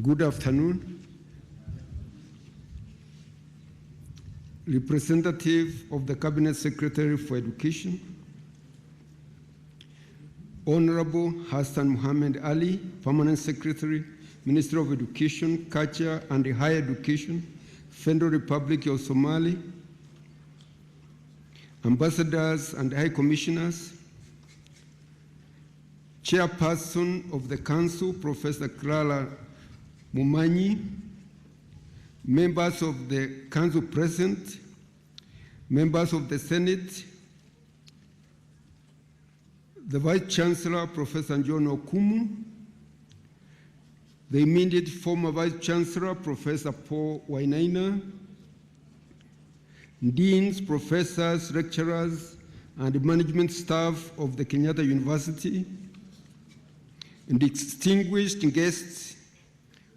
Good afternoon. Representative of the Cabinet Secretary for Education, Honorable Hassan Mohammed Ali, Permanent Secretary, Minister of Education, Culture and Higher Education, Federal Republic of Somalia, Ambassadors and High Commissioners, Chairperson of the Council, Professor Clara Mumanyi, members of the Council present, members of the Senate, the Vice Chancellor, Professor John Okumu, the immediate former Vice Chancellor, Professor Paul Wainaina, deans, professors, lecturers, and management staff of the Kenyatta University, and distinguished guests,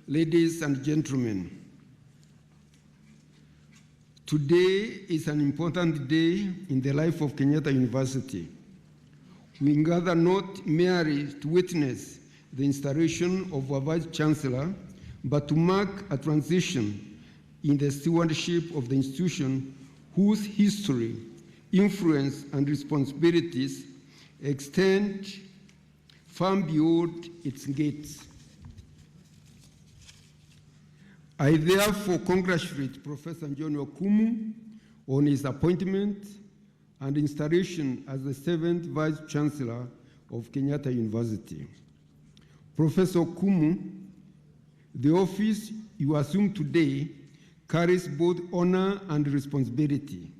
ladies and gentlemen. Today is an important day in the life of Kenyatta University. We gather not merely to witness the installation of our Vice Chancellor, but to mark a transition in the stewardship of the institution whose history, influence, and responsibilities extend far beyond its gates. I therefore congratulate Professor John Okumu on his appointment and installation as the 7th Vice Chancellor of Kenyatta University. Professor Okumu, the office you assume today carries both honor and responsibility.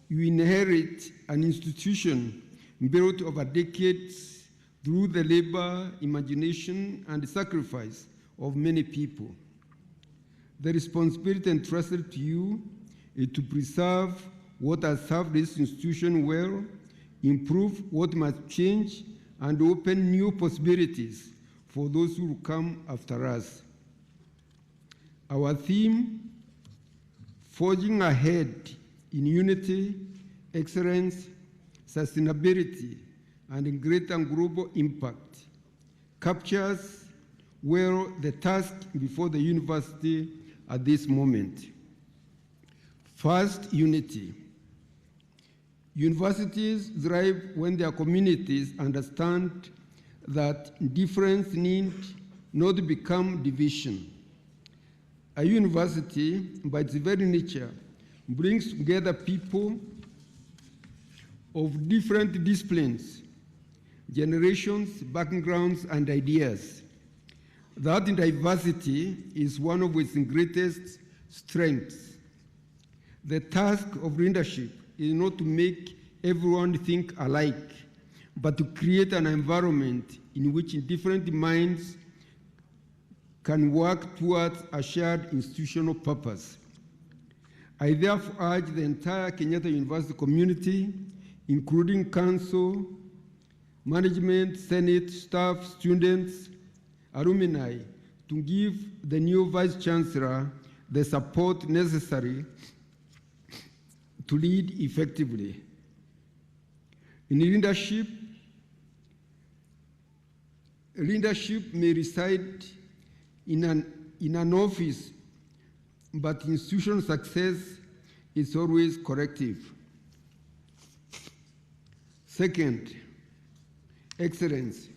You inherit an institution built over decades through the labor, imagination, and sacrifice of many people. The responsibility entrusted to you is to preserve what has served this institution well, improve what must change, and open new possibilities for those who will come after us. Our theme, Forging Ahead in Unity, Excellence, Sustainability, and Greater Global Impact, captures well the task before the university at this moment. First, unity. Universities thrive when their communities understand that difference need not become division. A university, by its very nature, brings together people of different disciplines, generations, backgrounds, and ideas. That diversity is one of its greatest strengths. The task of leadership is not to make everyone think alike, but to create an environment in which different minds can work towards a shared institutional purpose. I therefore urge the entire Kenyatta University community, including council, management, senate, staff, students, alumni, to give the new Vice Chancellor the support necessary to lead effectively. In leadership may reside in an office, but institutional success is always collective. Second, excellence.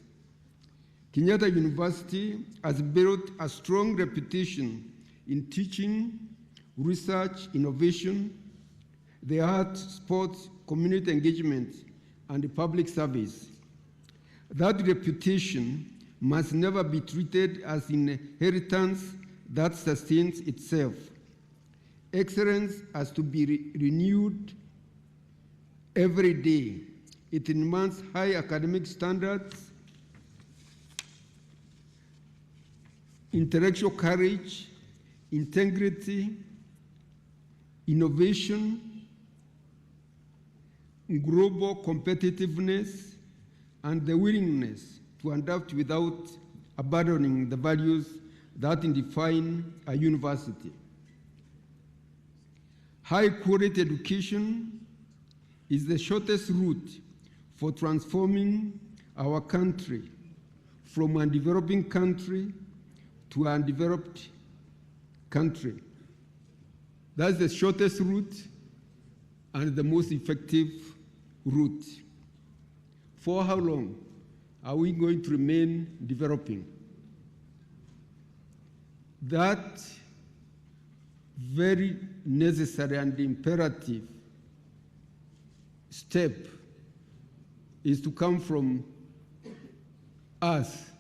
Kenyatta University has built a strong reputation in teaching, research, innovation, the arts, sports, community engagement, and public service. That reputation must never be treated as an inheritance that sustains itself. Excellence has to be renewed every day. It demands high academic standards, intellectual courage, integrity, innovation, global competitiveness, and the willingness to adapt without abandoning the values that define a university. High quality education is the shortest route for transforming our country from a developing country to an undeveloped country. That's the shortest route and the most effective route. For how long are we going to remain developing? That very necessary and imperative step is to come from us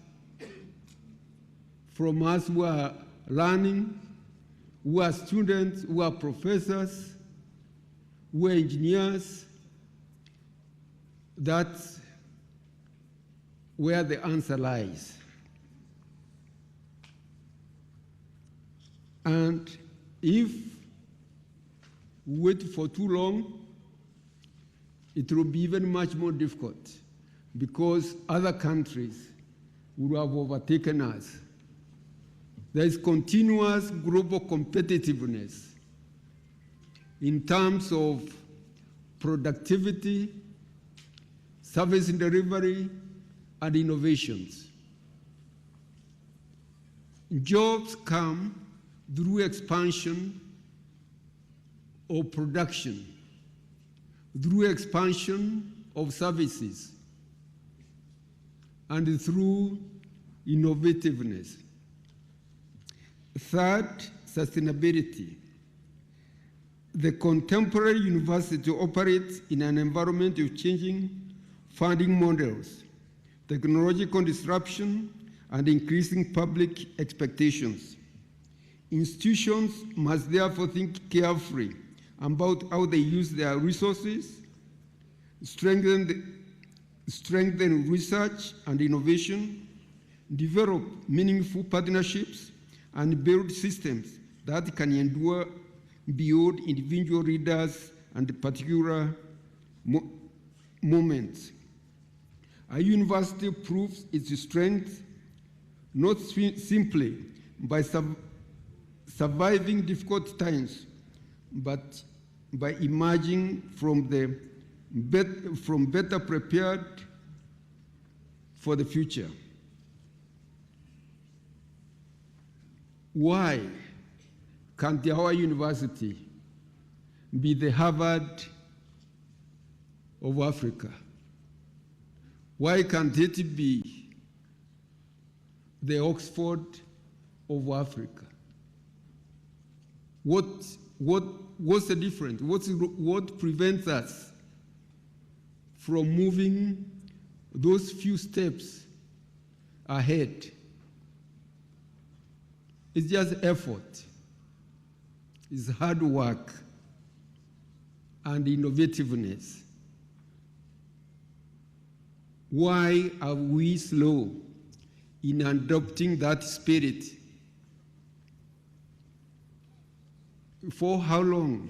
who are learning, who are students, who are professors, who are engineers. That's where the answer lies. And if we wait for too long, it will be even much more difficult because other countries will have overtaken us. There is continuous global competitiveness in terms of productivity, service delivery, and innovations. Jobs come through expansion of production, through expansion of services, and through innovativeness. Third, sustainability. The contemporary university operates in an environment of changing funding models, technological disruption, and increasing public expectations. Institutions must therefore think carefully about how they use their resources, strengthen research and innovation, develop meaningful partnerships, and build systems that can endure beyond individual leaders and particular moments. A university proves its strength not simply by surviving difficult times, but by emerging from better prepared for the future. Why can't our university be the Harvard of Africa? Why can't it be the Oxford of Africa? What's the difference? What prevents us from moving those few steps ahead? It's just effort. It's hard work and innovativeness. Why are we slow in adopting that spirit? For how long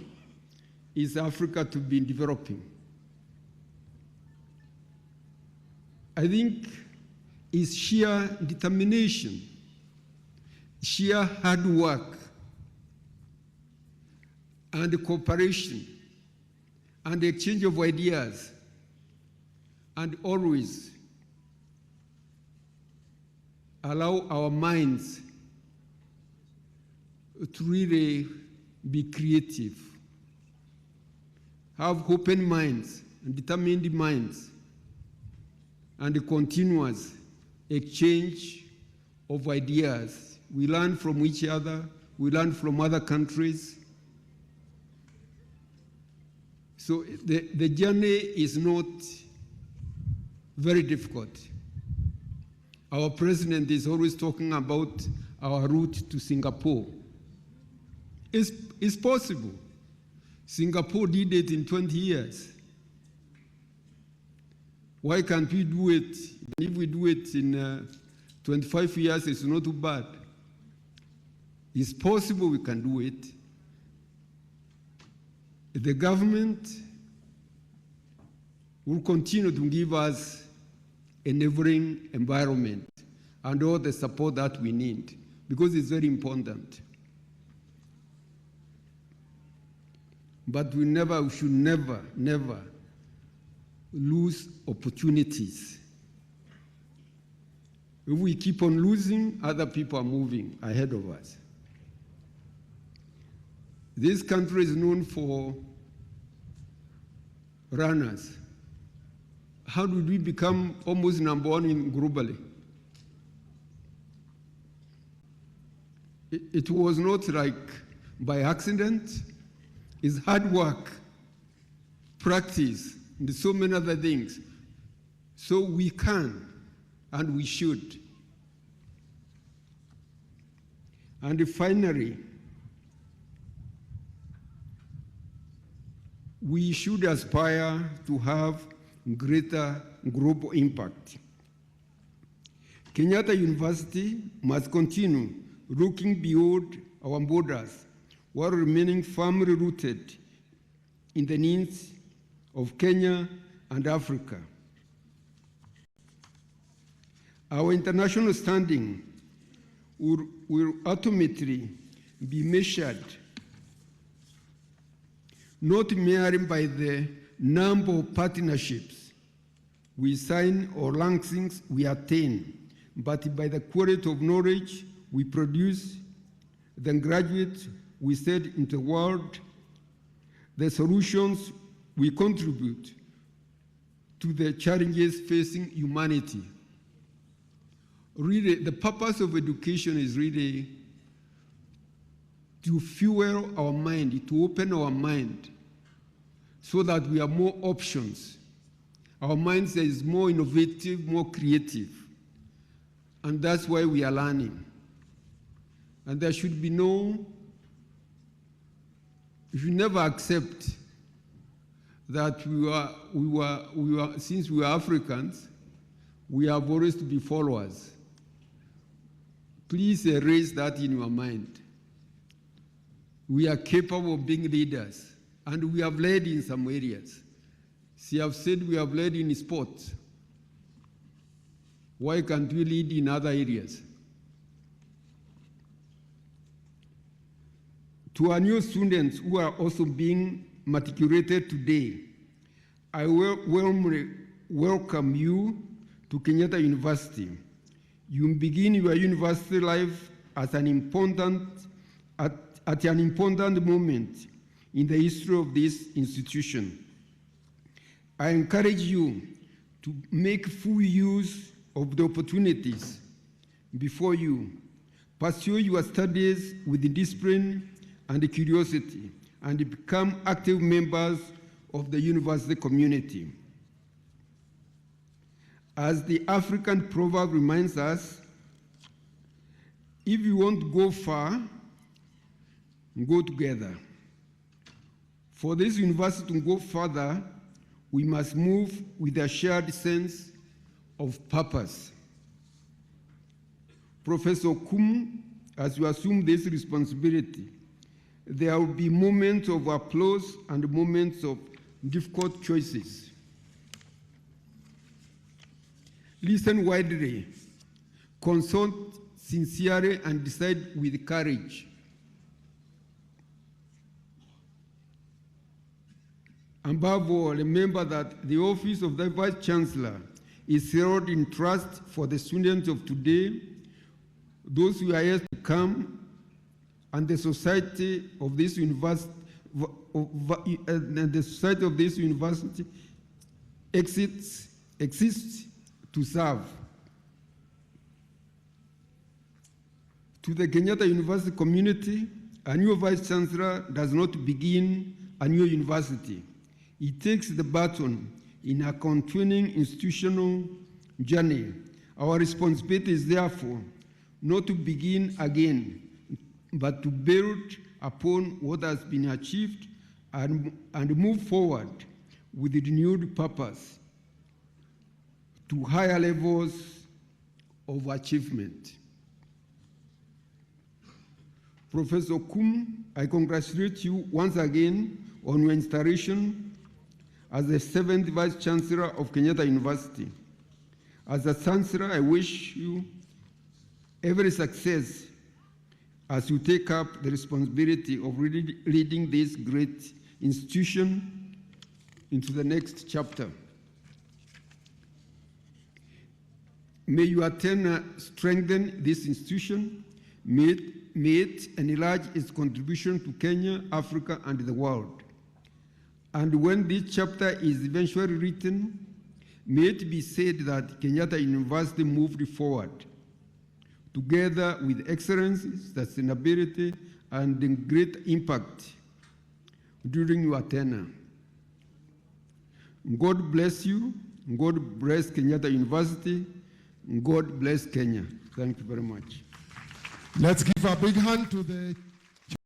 is Africa to be developing? I think it's sheer determination, sheer hard work, and cooperation, and exchange of ideas, and always allow our minds to really be creative, have open minds and determined minds, and a continuous exchange of ideas. We learn from each other, we learn from other countries. So the journey is not very difficult. Our president is always talking about our route to Singapore. It's possible. Singapore did it in 20 years. Why can't we do it? If we do it in 25 years, it's not too bad. It's possible we can do it. The government will continue to give us enabling environment and all the support that we need, because it's very important. But we should never lose opportunities. If we keep on losing, other people are moving ahead of us. This country is known for runners. How did we become almost number one globally? It was not like by accident. It's hard work, practice, and so many other things. So we can, and we should. And finally, we should aspire to have greater global impact. Kenyatta University must continue looking beyond our borders while remaining firmly rooted in the needs of Kenya and Africa. Our international standing will ultimately be measured not merely by the number of partnerships we sign or rankings we attain, but by the quality of knowledge we produce, the graduates we send into the world, the solutions we contribute to the challenges facing humanity. Really, the purpose of education is really to fuel our mind, to open our mind, so that we have more options. Our minds is more innovative, more creative, and that's why we are learning. And there should be you should never accept that since we are Africans, we have always to be followers. Please erase that in your mind. We are capable of being leaders, and we have led in some areas. See, I've said we have led in sports. Why can't we lead in other areas? To our new students who are also being matriculated today, I warmly welcome you to Kenyatta University. You begin your university life at an important moment in the history of this institution. I encourage you to make full use of the opportunities before you. Pursue your studies with discipline and curiosity, and become active members of the university community. As the African proverb reminds us, if you want to go far, go together. For this university to go further, we must move with a shared sense of purpose. Professor Kum, as you assume this responsibility, there will be moments of applause and moments of difficult choices. Listen widely, consult sincerely, and decide with courage. Above all, remember that the office of the Vice Chancellor is held in trust for the students of today, those who are yet to come, and the society of this university, exists to serve. To the Kenyatta University community, a new Vice Chancellor does not begin a new university. It takes the baton in a continuing institutional journey. Our responsibility is therefore not to begin again, but to build upon what has been achieved and move forward with renewed purpose to higher levels of achievement. Professor Kum, I congratulate you once again on your installation as the 7th Vice Chancellor of Kenyatta University. As a Chancellor, I wish you every success as you take up the responsibility of leading this great institution into the next chapter. May your tenure strengthen this institution, may it enlarge its contribution to Kenya, Africa, and the world. And when this chapter is eventually written, may it be said that Kenyatta University moved forward, together with excellence, sustainability, and great impact during your tenure. God bless you. God bless Kenyatta University. God bless Kenya. Thank you very much. Let's give a big hand to the